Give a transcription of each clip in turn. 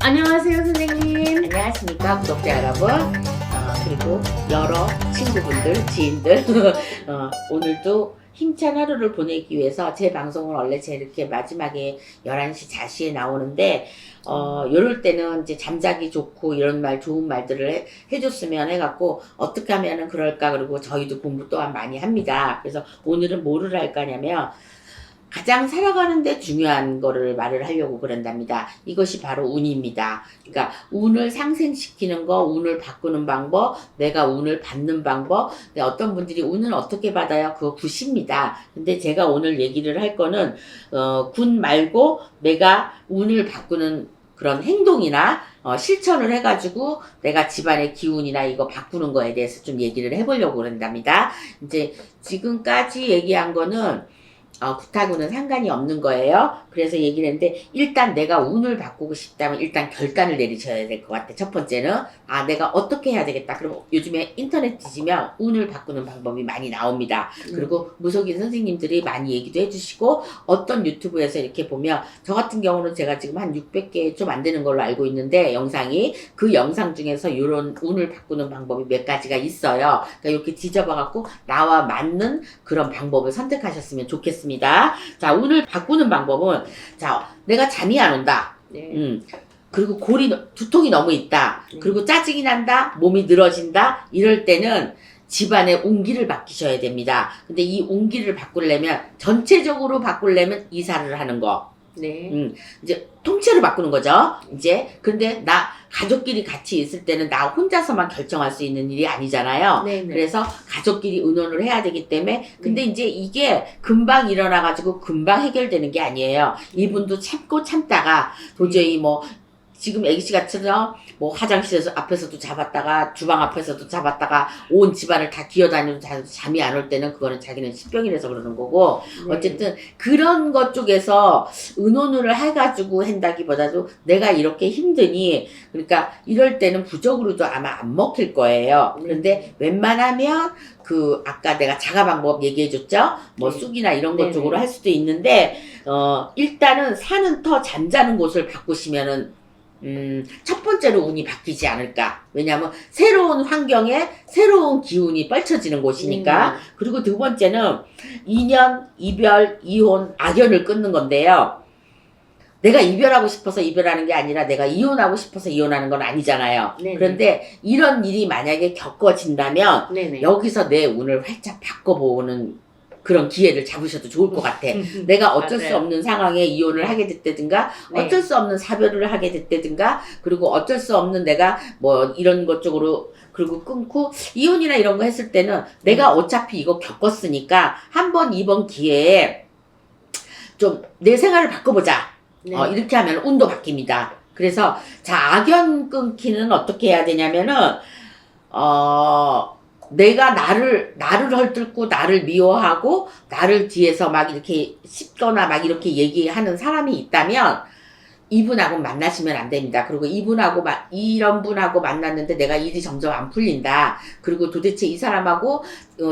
안녕하세요, 선생님. 안녕하십니까 구독자 여러분, 그리고 여러 친구분들, 지인들. 오늘도 힘찬 하루를 보내기 위해서 제 방송은 원래 제 이렇게 마지막에 11시 자시에 나오는데 요럴 때는 이제 잠자기 좋고 이런 말, 좋은 말들을 해줬으면 해갖고 어떻게 하면은 그럴까. 그리고 저희도 공부 또한 많이 합니다. 그래서 오늘은 뭐를 할까 하냐면 가장 살아가는데 중요한 거를 말을 하려고 그런답니다. 이것이 바로 운입니다. 그러니까 운을 상승시키는 거, 운을 바꾸는 방법, 내가 운을 받는 방법. 근데 어떤 분들이 운을 어떻게 받아요? 그거 굿입니다. 근데 제가 오늘 얘기를 할 거는 굿 말고 내가 운을 바꾸는 그런 행동이나 실천을 해가지고 내가 집안의 기운이나 이거 바꾸는 거에 대해서 좀 얘기를 해보려고 그런답니다. 이제 지금까지 얘기한 거는 굿하고는 상관이 없는 거예요. 그래서 얘기를 했는데, 일단 내가 운을 바꾸고 싶다면 일단 결단을 내리셔야 될 것 같아. 첫 번째는 내가 어떻게 해야 되겠다. 그럼 요즘에 인터넷 뒤지면 운을 바꾸는 방법이 많이 나옵니다. 그리고 무속인 선생님들이 많이 얘기도 해주시고, 어떤 유튜브에서 이렇게 보면, 저 같은 경우는 제가 지금 한 600개 좀 안 되는 걸로 알고 있는데, 영상이 그 영상 중에서 이런 운을 바꾸는 방법이 몇 가지가 있어요. 그러니까 이렇게 뒤져봐갖고 나와 맞는 그런 방법을 선택하셨으면 좋겠습니다. 자, 운을 바꾸는 방법은, 자, 내가 잠이 안 온다. 네. 그리고 두통이 너무 있다. 그리고 짜증이 난다. 몸이 늘어진다. 이럴 때는 집안의 운기를 바뀌셔야 됩니다. 근데 이 운기를 바꾸려면, 전체적으로 바꾸려면 이사를 하는 거. 네. 이제 통째로 바꾸는 거죠. 이제 근데 가족끼리 같이 있을 때는 나 혼자서만 결정할 수 있는 일이 아니잖아요. 네네. 그래서 가족끼리 의논을 해야 되기 때문에 근데 이제 이게 금방 일어나 가지고 금방 해결되는 게 아니에요. 이분도 참고 참다가 도저히 뭐 지금 애기씨 같처럼 뭐 화장실에서 앞에서도 잡았다가 주방 앞에서도 잡았다가 온 집안을 다 기어다니면서 잠이 안 올 때는 그거는 자기는 신병이라서 그러는 거고. 네. 어쨌든 그런 것 쪽에서 의논을 해가지고 한다기보다도 내가 이렇게 힘드니, 그러니까 이럴 때는 부적으로도 아마 안 먹힐 거예요. 그런데 웬만하면 아까 내가 자가 방법 얘기해줬죠? 뭐 네. 쑥이나 이런 것 네네. 쪽으로 할 수도 있는데, 일단은 사는 터 잠자는 곳을 바꾸시면은 첫 번째로 운이 바뀌지 않을까. 왜냐하면 새로운 환경에 새로운 기운이 펼쳐지는 곳이니까. 그리고 두 번째는 인연, 이별, 이혼, 악연을 끊는 건데요. 내가 이별하고 싶어서 이별하는 게 아니라 내가 이혼하고 싶어서 이혼하는 건 아니잖아요. 네네. 그런데 이런 일이 만약에 겪어진다면 네네. 여기서 내 운을 활짝 바꿔보는 그런 기회를 잡으셔도 좋을 것 같아. 내가 어쩔 수 맞아요. 없는 상황에 이혼을 하게 됐다든가, 네. 어쩔 수 없는 사별을 하게 됐다든가, 그리고 어쩔 수 없는 내가 뭐 이런 것 쪽으로 그리고 끊고 이혼이나 이런 거 했을 때는 내가 어차피 이거 겪었으니까 한 번 이번 기회에 좀 내 생활을 바꿔보자. 네. 이렇게 하면 운도 바뀝니다. 그래서 자, 악연 끊기는 어떻게 해야 되냐면은 내가 나를 헐뜯고 나를 미워하고 나를 뒤에서 막 이렇게 씹거나 막 이렇게 얘기하는 사람이 있다면 이분하고 만나시면 안 됩니다. 그리고 이런 분하고 만났는데 내가 일이 점점 안 풀린다. 그리고 도대체 이 사람하고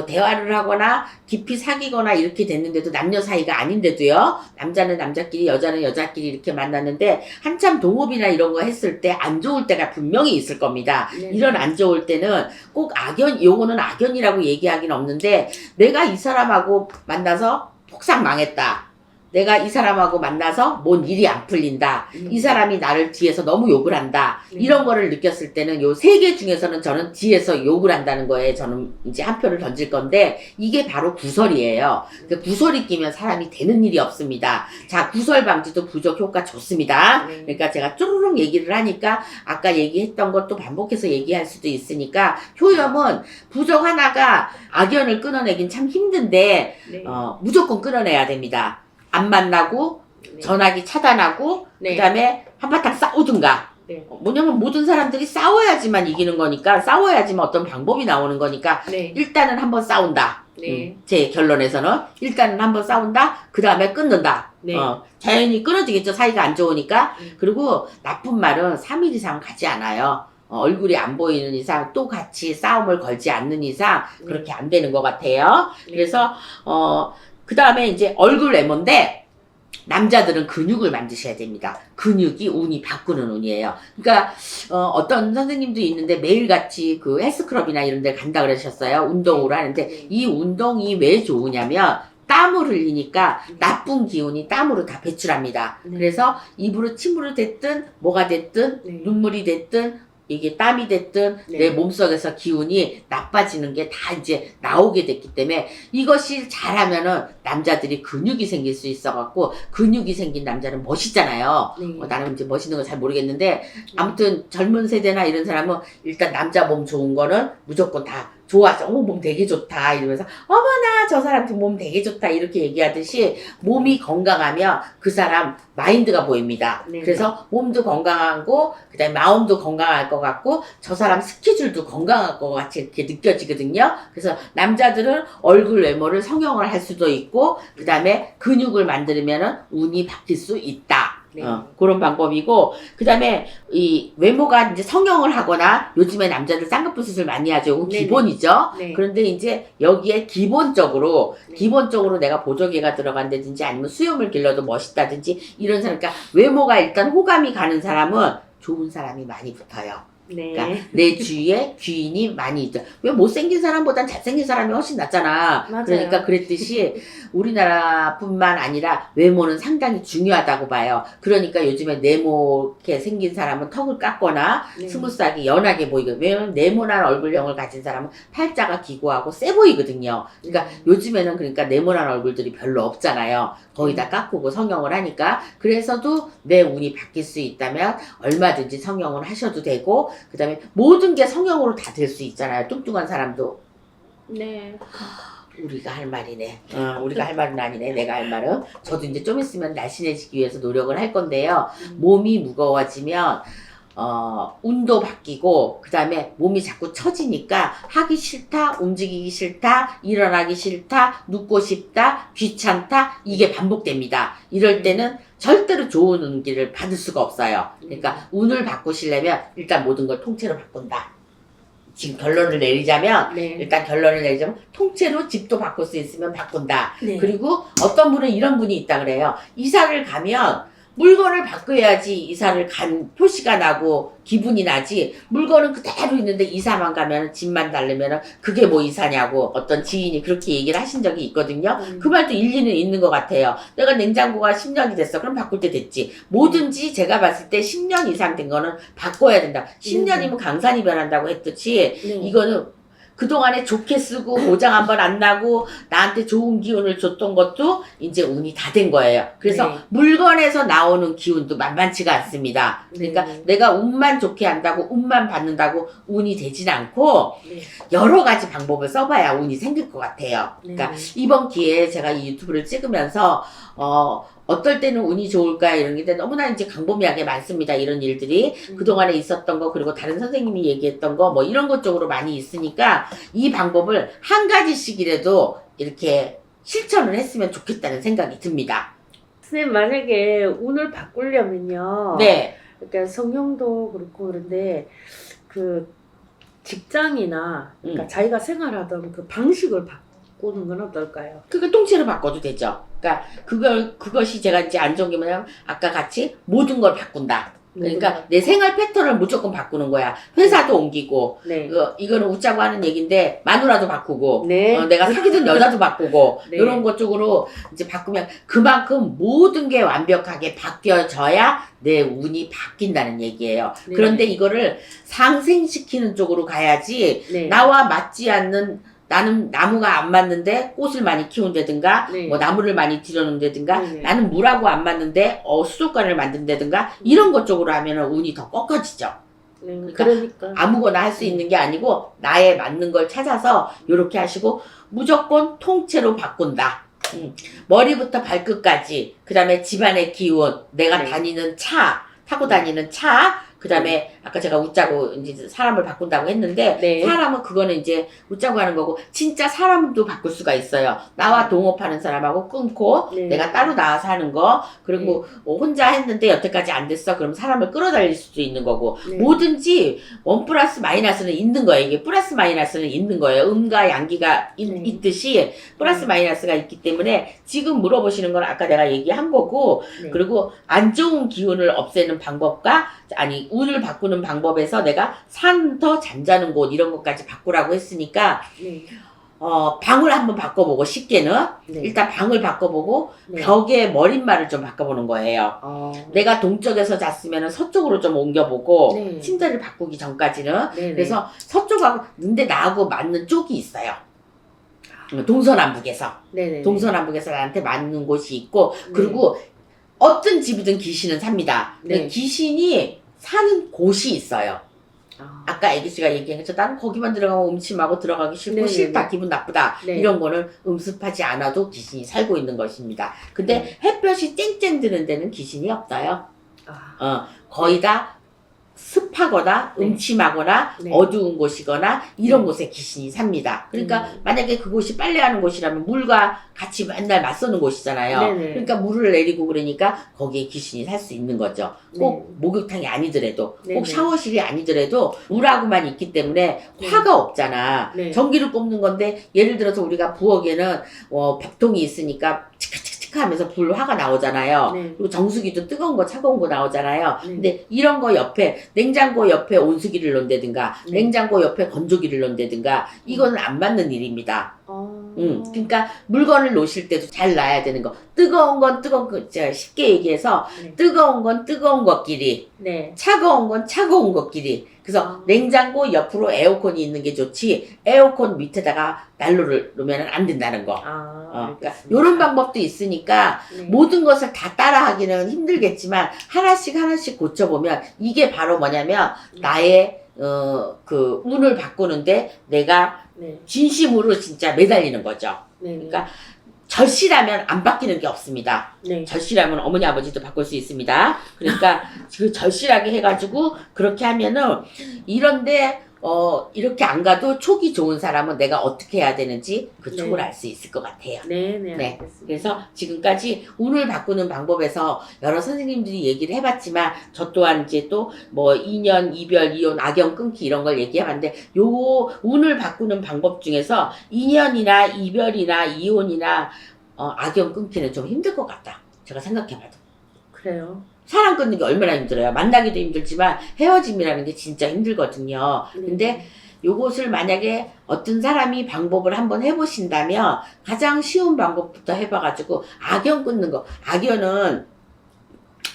대화를 하거나 깊이 사귀거나 이렇게 됐는데도 남녀 사이가 아닌데도요. 남자는 남자끼리, 여자는 여자끼리 이렇게 만났는데 한참 동업이나 이런 거 했을 때 안 좋을 때가 분명히 있을 겁니다. 네. 이런 안 좋을 때는 꼭 요거는 악연이라고 얘기하기는 없는데, 내가 이 사람하고 만나서 폭삭 망했다. 내가 이 사람하고 만나서 뭔 일이 안 풀린다. 이 사람이 나를 뒤에서 너무 욕을 한다. 이런 거를 느꼈을 때는 요 세 개 중에서는 저는 뒤에서 욕을 한다는 거에 저는 이제 한 표를 던질 건데, 이게 바로 구설이에요. 그 구설이 끼면 사람이 되는 일이 없습니다. 자, 구설 방지도 부적 효과 좋습니다. 그러니까 제가 쪼르륵 얘기를 하니까 아까 얘기했던 것도 반복해서 얘기할 수도 있으니까, 효염은 부적 하나가 악연을 끊어내긴 참 힘든데 네. 무조건 끊어내야 됩니다. 안 만나고 전화기 차단하고 그 다음에 한바탕 싸우든가. 네. 뭐냐면 모든 사람들이 싸워야지만 이기는 거니까, 싸워야지만 어떤 방법이 나오는 거니까 네. 일단은 한번 싸운다. 네. 제 결론에서는 일단은 한번 싸운다. 그 다음에 끊는다. 네. 자연히 끊어지겠죠. 사이가 안 좋으니까. 그리고 나쁜 말은 3일 이상 가지 않아요. 얼굴이 안 보이는 이상, 또 같이 싸움을 걸지 않는 이상 그렇게 안 되는 것 같아요. 그래서 그 다음에 이제 얼굴 외모인데, 남자들은 근육을 만드셔야 됩니다. 근육이 운이 바꾸는 운이에요. 그러니까 어떤 선생님도 있는데 매일같이 그 헬스클럽이나 이런 데 간다 그러셨어요. 운동으로 하는데 이 운동이 왜 좋으냐면 땀을 흘리니까 나쁜 기운이 땀으로 다 배출합니다. 그래서 입으로 침으로 됐든 뭐가 됐든 눈물이 됐든 이게 땀이 됐든 내 몸속에서 기운이 나빠지는 게 다 이제 나오게 됐기 때문에 이것이 잘하면은 남자들이 근육이 생길 수 있어갖고 근육이 생긴 남자는 멋있잖아요. 나는 이제 멋있는 건 잘 모르겠는데 아무튼 젊은 세대나 이런 사람은 일단 남자 몸 좋은 거는 무조건 다 좋아하죠. 몸 되게 좋다 이러면서 어머나 저 사람 몸 되게 좋다 이렇게 얘기하듯이 몸이 건강하면 그 사람 마인드가 보입니다. 그래서 몸도 건강하고 그다음에 마음도 건강할 것 같고 저 사람 스케줄도 건강할 것 같이 이렇게 느껴지거든요. 그래서 남자들은 얼굴 외모를 성형을 할 수도 있고 그다음에 근육을 만들면은 운이 바뀔 수 있다. 그런 방법이고 그 다음에 이 외모가 이제 성형을 하거나 요즘에 남자들 쌍꺼풀 수술 많이 하죠. 기본이죠. 그런데 이제 여기에 기본적으로 내가 보조개가 들어간다든지 아니면 수염을 길러도 멋있다든지 이런 사람, 그러니까 외모가 일단 호감이 가는 사람은 좋은 사람이 많이 붙어요. 그러니까 내 주위에 귀인이 많이 있죠. 왜 못생긴 사람보단 잘생긴 사람이 훨씬 낫잖아. 맞아요. 그러니까 그랬듯이 우리나라뿐만 아니라 외모는 상당히 중요하다고 봐요. 그러니까 요즘에 네모게 생긴 사람은 턱을 깎거나 스무스하게 연하게 보이거든요. 왜냐면 네모난 얼굴형을 가진 사람은 팔자가 기고하고 세 보이거든요. 그러니까 요즘에는 그러니까 네모난 얼굴들이 별로 없잖아요. 거의 다 깎고 성형을 하니까. 그래서도 내 운이 바뀔 수 있다면 얼마든지 성형을 하셔도 되고 그 다음에 모든 게 성형으로 다 될 수 있잖아요. 뚱뚱한 사람도. 우리가 할 말이네. 우리가 할 말은 아니네. 내가 할 말은. 저도 이제 좀 있으면 날씬해지기 위해서 노력을 할 건데요. 몸이 무거워지면 운도 바뀌고 그 다음에 몸이 자꾸 처지니까 하기 싫다, 움직이기 싫다, 일어나기 싫다, 눕고 싶다, 귀찮다 이게 반복됩니다. 이럴 때는 절대로 좋은 운기를 받을 수가 없어요. 그러니까 운을 바꾸시려면 일단 모든 걸 통째로 바꾼다. 지금 결론을 내리자면 일단 결론을 내리자면 통째로 집도 바꿀 수 있으면 바꾼다. 그리고 어떤 분은 이런 분이 있다 그래요. 이사를 가면 물건을 바꿔야지 이사를 간 표시가 나고 기분이 나지 물건은 그대로 있는데 이사만 가면 집만 다르면 그게 뭐 이사냐고 어떤 지인이 그렇게 얘기를 하신 적이 있거든요. 그 말도 일리는 있는 것 같아요. 내가 냉장고가 10년이 됐어. 그럼 바꿀 때 됐지. 뭐든지 제가 봤을 때 10년 이상 된 거는 바꿔야 된다. 10년이면 강산이 변한다고 했듯이 이거는 그동안에 좋게 쓰고 고장 한 번 안 나고 나한테 좋은 기운을 줬던 것도 이제 운이 다 된 거예요. 그래서 물건에서 나오는 기운도 만만치가 않습니다. 그러니까 내가 운만 좋게 한다고 운만 받는다고 운이 되진 않고 여러 가지 방법을 써봐야 운이 생길 것 같아요. 그러니까 이번 기회에 제가 이 유튜브를 찍으면서 어떨 때는 운이 좋을까 이런 게 너무나 이제 광범위하게 많습니다. 이런 일들이 그동안에 있었던 거 그리고 다른 선생님이 얘기했던 거 뭐 이런 것 쪽으로 많이 있으니까 이 방법을 한 가지씩이라도 이렇게 실천을 했으면 좋겠다는 생각이 듭니다. 선생님 만약에 운을 바꾸려면요. 그러니까 성형도 그렇고 그런데 그 직장이나 그러니까 자기가 생활하던 그 방식을 바꾸는 건 어떨까요? 그거 통째로 바꿔도 되죠. 그러니까 그것이 제가 이제 안 좋은 게 뭐냐면 아까 같이 모든 걸 바꾼다. 그러니까 내 생활 패턴을 무조건 바꾸는 거야. 회사도 옮기고 이거는 웃자고 하는 얘기인데 마누라도 바꾸고 내가 사귀던 여자도 바꾸고 이런 것 쪽으로 이제 바꾸면 그만큼 모든 게 완벽하게 바뀌어져야 내 운이 바뀐다는 얘기예요. 그런데 이거를 상생시키는 쪽으로 가야지 나와 맞지 않는 나는 나무가 안 맞는데 꽃을 많이 키운다든가 뭐 나무를 많이 들여놓는다든가 나는 물하고 안 맞는데 수족관을 만든다든가 이런 것 쪽으로 하면 운이 더 꺾어지죠. 그러니까 아무거나 할 수 있는 게 아니고 나에 맞는 걸 찾아서 이렇게 하시고 무조건 통째로 바꾼다. 머리부터 발끝까지 그 다음에 집안의 기운 내가 다니는 차 타고 다니는 차 그 다음에 아까 제가 웃자고 이제 사람을 바꾼다고 했는데 네. 사람은 그거는 이제 웃자고 하는 거고 진짜 사람도 바꿀 수가 있어요. 나와 동업하는 사람하고 끊고 네. 내가 따로 나와서 하는 거 그리고 혼자 했는데 여태까지 안 됐어. 그럼 사람을 끌어달릴 수도 있는 거고 네. 뭐든지 원 플러스 마이너스는 있는 거예요. 이게 플러스 마이너스는 있는 거예요. 음과 양기가 네. 있듯이 플러스 마이너스가 있기 때문에 지금 물어보시는 건 아까 내가 얘기한 거고 네. 그리고 안 좋은 기운을 없애는 방법과 아니 운을 바꾸는 방법에서 내가 산 더 잠자는 곳 이런 것까지 바꾸라고 했으니까 네. 방을 한번 바꿔보고 쉽게는 네. 일단 방을 바꿔보고 네. 벽에 머릿말을 좀 바꿔보는 거예요. 내가 동쪽에서 잤으면 서쪽으로 좀 옮겨보고 네. 침대를 바꾸기 전까지는 네네. 그래서 서쪽하고 근데 나하고 맞는 쪽이 있어요. 동서남북에서 네네. 동서남북에서 나한테 맞는 곳이 있고 네. 그리고 어떤 집이든 귀신은 삽니다. 근데 네. 귀신이 사는 곳이 있어요. 아. 아까 애기씨가 얘기한 것처럼 나는 거기만 들어가면 음침하고 들어가기 싫고 네네네. 싫다 기분 나쁘다 네. 이런 거는 음습하지 않아도 귀신이 살고 있는 것입니다. 근데 햇볕이 쨍쨍 드는 데는 귀신이 없어요. 거의 다 습하거나 네. 음침하거나 네. 어두운 곳이거나 이런 네. 곳에 귀신이 삽니다. 그러니까 만약에 그곳이 빨래하는 곳이라면 물과 같이 맨날 맞서는 곳이잖아요. 네네. 그러니까 물을 내리고 그러니까 거기에 귀신이 살 수 있는 거죠. 꼭 네. 목욕탕이 아니더라도 네네. 꼭 샤워실이 아니더라도 물하고만 있기 때문에 네. 화가 없잖아. 네. 전기를 꼽는 건데 예를 들어서 우리가 부엌에는 밥통이 있으니까 치크치크치크 하면서 불 화가 나오잖아요. 네. 그리고 정수기도 뜨거운 거 차가운 거 나오잖아요. 네. 근데 이런 거 옆에 냉장고 옆에 온수기를 놓는다든가 네. 냉장고 옆에 건조기를 놓는다든가 이거는 안 맞는 일입니다. 어. 그러니까 물건을 놓으실 때도 잘 놔야 되는 거. 뜨거운 건 뜨거운 거, 제가 쉽게 얘기해서 네. 뜨거운 건 뜨거운 것끼리, 네. 차가운 건 차가운 것끼리. 그래서 아. 냉장고 옆으로 에어컨이 있는 게 좋지, 에어컨 밑에다가 난로를 놓으면 안 된다는 거. 그러니까 알겠습니다. 이런 방법도 있으니까 네. 모든 것을 다 따라하기는 힘들겠지만 하나씩 하나씩 고쳐보면 이게 바로 뭐냐면 나의 그 운을 바꾸는데 내가 네. 진심으로 진짜 매달리는 거죠. 네. 그러니까 절실하면 안 바뀌는 게 없습니다. 네. 절실하면 어머니 아버지도 바꿀 수 있습니다. 그러니까 그 절실하게 해가지고 그렇게 하면은 이런데 이렇게 안 가도 촉이 좋은 사람은 내가 어떻게 해야 되는지 그 촉을 네. 알 수 있을 것 같아요. 네. 네. 알겠습니다. 그래서 지금까지 운을 바꾸는 방법에서 여러 선생님들이 얘기를 해봤지만 저 또한 이제 또 뭐 인연, 이별, 이혼, 악연 끊기 이런 걸 얘기해봤는데 요 운을 바꾸는 방법 중에서 인연이나 이별이나 이혼이나 악연 끊기는 좀 힘들 것 같다. 제가 생각해봐도. 그래요. 사람 끊는 게 얼마나 힘들어요. 만나기도 힘들지만 헤어짐이라는 게 진짜 힘들거든요. 네. 근데 요것을 만약에 어떤 사람이 방법을 한번 해보신다면 가장 쉬운 방법부터 해봐가지고 악연 끊는 거. 악연은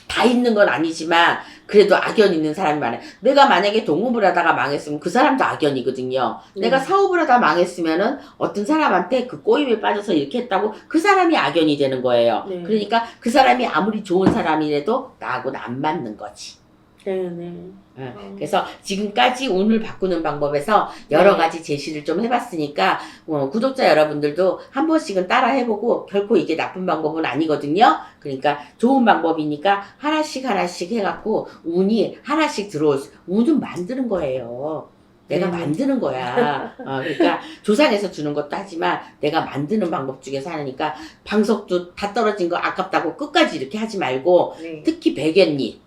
다 있는 건 아니지만 그래도 악연 있는 사람이 많아요. 내가 만약에 동업을 하다가 망했으면 그 사람도 악연이거든요. 내가 사업을 하다 망했으면은 어떤 사람한테 그 꼬임에 빠져서 이렇게 했다고 그 사람이 악연이 되는 거예요. 네. 그러니까 그 사람이 아무리 좋은 사람이라도 나하고는 안 맞는 거지. 네. 그래서 지금까지 운을 바꾸는 방법에서 여러 네. 가지 제시를 좀 해봤으니까 구독자 여러분들도 한 번씩은 따라 해보고 결코 이게 나쁜 방법은 아니거든요. 그러니까 좋은 방법이니까 하나씩 해갖고 운이 하나씩 운은 만드는 거예요. 내가 네. 만드는 거야. 그러니까 조상에서 주는 것도 하지만 내가 만드는 방법 중에서 하니까 방석도 다 떨어진 거 아깝다고 끝까지 이렇게 하지 말고 네. 특히 백연잎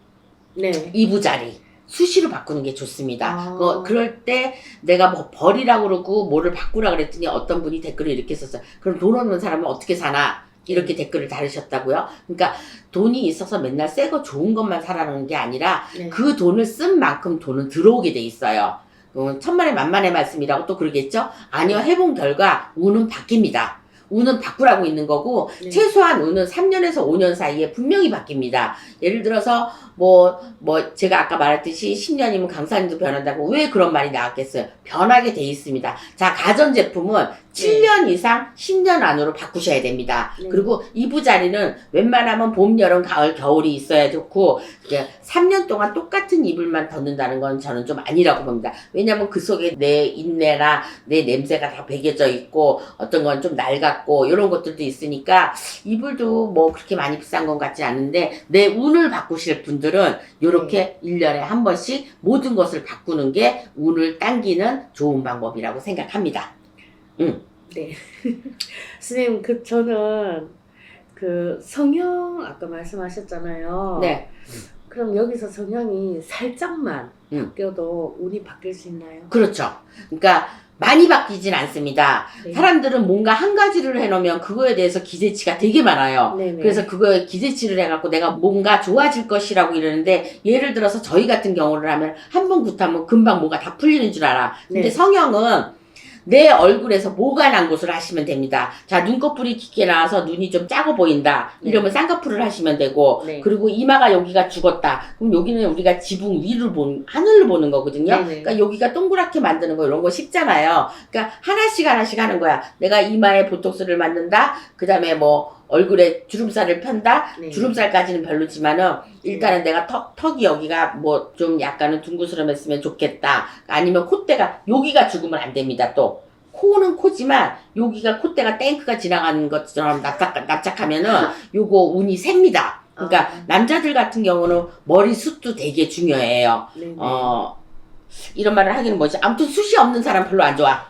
네. 이부자리 수시로 바꾸는 게 좋습니다. 아. 그럴 때 내가 뭐 버리라고 그러고 뭐를 바꾸라 그랬더니 어떤 분이 댓글을 이렇게 썼어요. 그럼 돈 없는 사람은 어떻게 사나? 이렇게 댓글을 달으셨다고요. 그러니까 돈이 있어서 맨날 새 거 좋은 것만 사라는 게 아니라 네. 그 돈을 쓴 만큼 돈은 들어오게 돼 있어요. 천만의 만만의 말씀이라고 또 그러겠죠? 아니요. 해본 결과 운은 바뀝니다. 운은 바꾸라고 있는 거고 네. 최소한 운은 3년에서 5년 사이에 분명히 바뀝니다. 예를 들어서 제가 아까 말했듯이 10년이면 강사님도 변한다고 왜 그런 말이 나왔겠어요? 변하게 돼 있습니다. 자, 가전제품은 7년 이상 10년 안으로 바꾸셔야 됩니다. 네. 그리고 이부 자리는 웬만하면 봄, 여름, 가을, 겨울이 있어야 좋고 3년 동안 똑같은 이불만 덮는다는 건 저는 좀 아니라고 봅니다. 왜냐면 그 속에 내 인내나 내 냄새가 다 배겨져 있고 어떤 건 좀 낡았고 이런 것들도 있으니까 이불도 뭐 그렇게 많이 비싼 건 같지 않은데 내 운을 바꾸실 분들은 이렇게 1년에 한 번씩 모든 것을 바꾸는 게 운을 당기는 좋은 방법이라고 생각합니다. 네. 선생님, 저는 성형 아까 말씀하셨잖아요. 네. 그럼 여기서 성형이 살짝만 음. 바뀌어도 운이 바뀔 수 있나요? 그렇죠. 그러니까 많이 바뀌진 않습니다. 네. 사람들은 뭔가 한 가지를 해놓으면 그거에 대해서 기대치가 되게 많아요. 네네. 그래서 그거에 기대치를 해갖고 내가 뭔가 좋아질 것이라고 이러는데 예를 들어서 저희 같은 경우를 하면 한 번 굿하면 금방 뭐가 다 풀리는 줄 알아. 근데 네. 성형은 내 얼굴에서 뭐가 난 곳을 하시면 됩니다. 자, 눈꺼풀이 깊게 나와서 눈이 좀 작아 보인다. 이러면 쌍꺼풀을 하시면 되고, 네. 그리고 이마가 여기가 죽었다. 그럼 여기는 우리가 지붕 위를 하늘을 보는 거거든요. 네네. 그러니까 여기가 동그랗게 만드는 거 이런 거 쉽잖아요. 그러니까 하나씩 하는 거야. 내가 이마에 보톡스를 맞는다. 그 다음에 뭐 얼굴에 주름살을 편다. 네. 주름살까지는 별로지만은 일단은 내가 턱이 여기가 뭐 좀 약간은 둥그스름했으면 좋겠다. 아니면 콧대가 여기가 죽으면 안 됩니다. 또 코는 코지만 여기가 콧대가 탱크가 지나가는 것처럼 납작하면은 요거 운이 셉니다. 그러니까 남자들 같은 경우는 머리숱도 되게 중요해요. 네네. 이런 말을 하기는 뭐지? 아무튼 숱이 없는 사람 별로 안 좋아.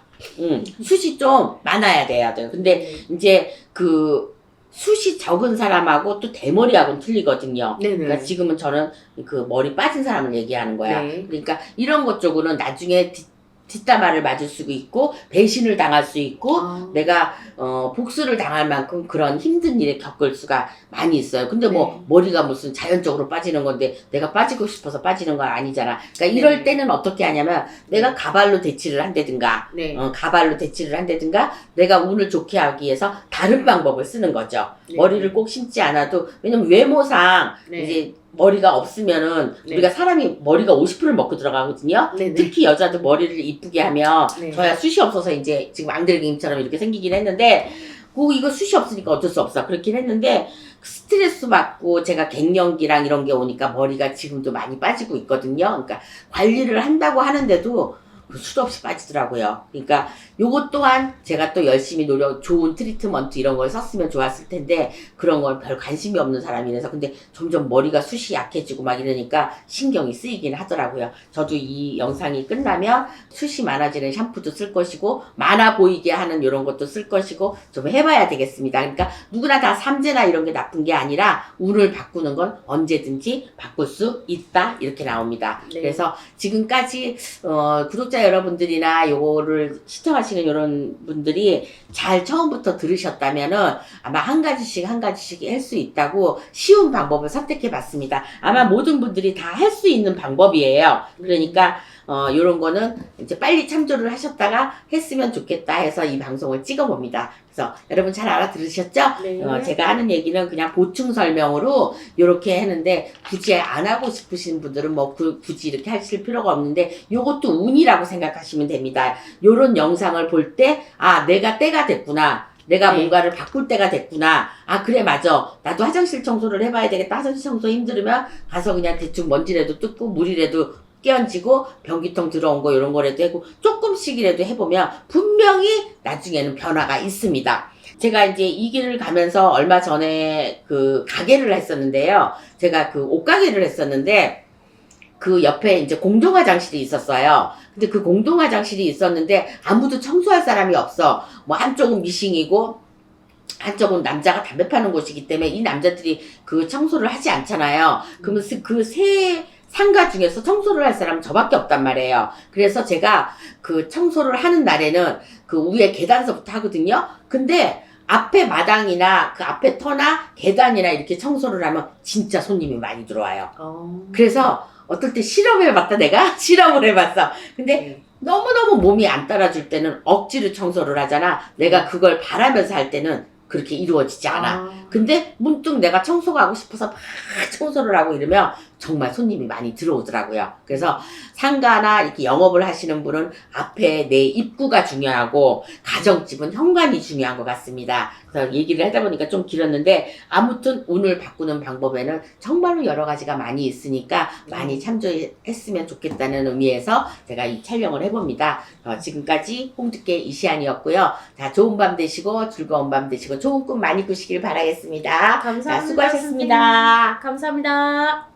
숱이 좀 많아야 돼요. 근데 네. 이제 숱이 적은 사람하고 또 대머리하고는 틀리거든요. 네네. 그러니까 지금은 저는 그 머리 빠진 사람을 얘기하는 거야. 네. 그러니까 이런 것 쪽으로는 나중에 뒷담화를 맞을 수도 있고 배신을 당할 수 있고 내가 복수를 당할 만큼 그런 힘든 일에 겪을 수가 많이 있어요. 근데 뭐 네. 머리가 무슨 자연적으로 빠지는 건데 내가 빠지고 싶어서 빠지는 건 아니잖아. 그러니까 이럴 네. 때는 어떻게 하냐면 내가 가발로 대치를 한다든가 네. 가발로 대치를 한다든가 내가 운을 좋게 하기 위해서 다른 방법을 쓰는 거죠. 네. 머리를 꼭 심지 않아도 왜냐면 외모상 네. 이제 머리가 없으면은 네. 우리가 사람이 머리가 50%를 먹고 들어가거든요. 네네. 특히 여자도 머리를 이쁘게 하면 네. 저야 숱이 없어서 이제 지금 앙드레김처럼 이렇게 생기긴 했는데 이거 숱이 없으니까 어쩔 수 없어. 그렇긴 했는데 스트레스 받고 제가 갱년기랑 이런 게 오니까 머리가 지금도 많이 빠지고 있거든요. 그러니까 관리를 한다고 하는데도 수도 없이 빠지더라고요. 그러니까 요것 또한 제가 또 열심히 좋은 트리트먼트 이런 걸 썼으면 좋았을 텐데 그런 걸 별 관심이 없는 사람이라서 근데 점점 머리가 숱이 약해지고 막 이러니까 신경이 쓰이긴 하더라고요. 저도 이 영상이 끝나면 숱이 많아지는 샴푸도 쓸 것이고 많아 보이게 하는 이런 것도 쓸 것이고 좀 해봐야 되겠습니다. 그러니까 누구나 다 삼재나 이런 게 나쁜 게 아니라 운을 바꾸는 건 언제든지 바꿀 수 있다 이렇게 나옵니다. 네. 그래서 지금까지 구독자 여러분들이나 요거를 시청하시는 이런 분들이 잘 처음부터 들으셨다면은 아마 한 가지씩 할 수 있다고 쉬운 방법을 선택해 봤습니다. 아마 모든 분들이 다 할 수 있는 방법이에요. 그러니까 요런 거는 이제 빨리 참조를 하셨다가 했으면 좋겠다 해서 이 방송을 찍어 봅니다. 그래서 여러분 잘 알아들으셨죠? 네. 제가 하는 얘기는 그냥 보충 설명으로 요렇게 했는데 굳이 안 하고 싶으신 분들은 뭐 굳이 이렇게 하실 필요가 없는데 요것도 운이라고 생각하시면 됩니다. 요런 영상을 볼 때 내가 때가 됐구나. 내가 네. 뭔가를 바꿀 때가 됐구나. 그래 맞아. 나도 화장실 청소를 해봐야 되겠다. 화장실 청소 힘들으면 가서 그냥 대충 먼지라도 뜯고 물이라도 끼얹고 변기통 들어온 거 이런 거라도 하고 조금씩이라도 해보면 분명히 나중에는 변화가 있습니다. 제가 이제 이 길을 가면서 얼마 전에 그 가게를 했었는데요. 제가 그 옷가게를 했었는데 그 옆에 이제 공동화장실이 있었어요. 근데 그 공동화장실이 있었는데 아무도 청소할 사람이 없어. 뭐 한쪽은 미싱이고 한쪽은 남자가 담배 파는 곳이기 때문에 이 남자들이 그 청소를 하지 않잖아요. 그러면 그 세 상가 중에서 청소를 할 사람은 저밖에 없단 말이에요. 그래서 제가 그 청소를 하는 날에는 그 위에 계단서부터 하거든요. 근데 앞에 마당이나 그 앞에 터나 계단이나 이렇게 청소를 하면 진짜 손님이 많이 들어와요. 그래서 어떨 때 실험해봤다 내가? 실험을 해봤어. 근데 네. 너무너무 몸이 안 따라줄 때는 억지로 청소를 하잖아. 내가 그걸 바라면서 할 때는 그렇게 이루어지지 않아. 근데 문득 내가 청소가 하고 싶어서 막 청소를 하고 이러면 정말 손님이 많이 들어오더라고요. 그래서 상가나 이렇게 영업을 하시는 분은 앞에 내 입구가 중요하고 가정집은 현관이 중요한 것 같습니다. 그래서 얘기를 하다 보니까 좀 길었는데 아무튼 오늘 바꾸는 방법에는 정말로 여러 가지가 많이 있으니까 많이 참조했으면 좋겠다는 의미에서 제가 이 촬영을 해봅니다. 지금까지 홍두깨 이시안이었고요. 자, 좋은 밤 되시고 즐거운 밤 되시고 좋은 꿈 많이 꾸시길 바라겠습니다. 감사합니다. 자, 수고하셨습니다. 감사합니다.